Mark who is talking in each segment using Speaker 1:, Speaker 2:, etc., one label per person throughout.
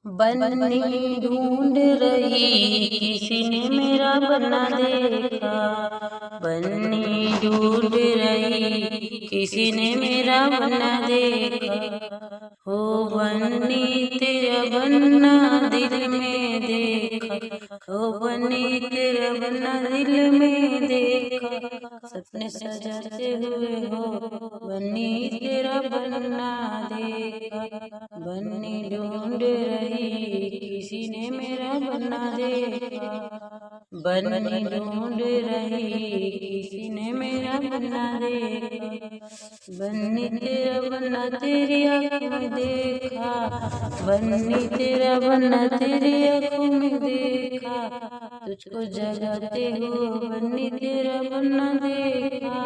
Speaker 1: बन्नी ढूंढ रही किसी ने मेरा बना देखा। बन्नी ढूंढ रही किसी ने मेरा बना देखा। हो बन्नी तेरा बनना दिल में देखा। हो बन्नी तेरा बनना दिल में देखा। सपने सजाते हुए हो बन्नी तेरा बनना देखा। बन्नी ढूंढ रही किसी ने मेरा बनना देखा। बन्नी ढूंढ रही किसी ने मेरा बनना देखा। बन्नी तेरा बनना तेरी आँखों में देखा। बन्नी तेरा बनना तेरी आँखों में देखा। तुझको जगाते हो बन्नी तेरा बनना देखा।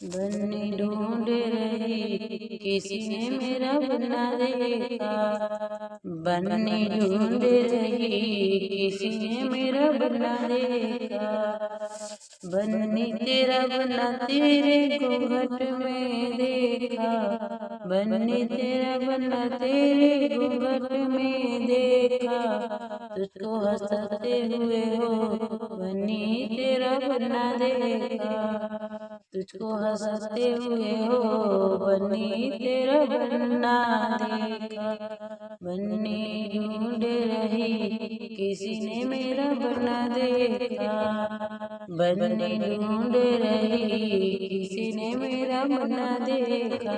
Speaker 1: बन्नी ढूंढ रही किसी ने मेरा बनना देखा। बन्नी ढूंढ रही किसी ने मेरा बनना देखा। बन्नी तेरा बनना तेरे घूंघट में देखा। बन्नी तेरा बनना तेरे घूंघट में देखा। तुझको हंसते हुए हो बन्नी तेरा बनना देखा। तुझको हंसते हुए हो बन्नी तेरा बनना देखा। बन्नी ढूंढ रही किसी ने मेरा बनना देखा। बन्नी ढूंढ रही किसी ने मेरा बनना देखा।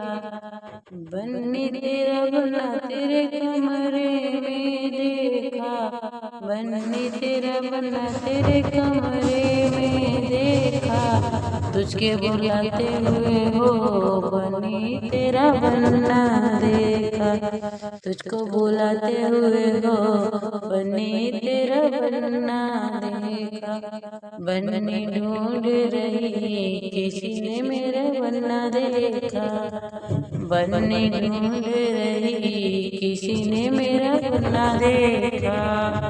Speaker 1: बन्नी तेरा बनना तेरे कमरे में देखा। बन्नी तेरा बनना तेरे कमरे में देखा। तुझके बुलाते हुए हो बन्नी तेरा बनना देखा। तुझको बुलाते हुए हो बन्नी तेरा बनना देखा। बन्नी ढूंढ रही किसी ने मेरा बनना देखा। बन्नी ढूंढ रही किसी ने मेरा बनना देखा।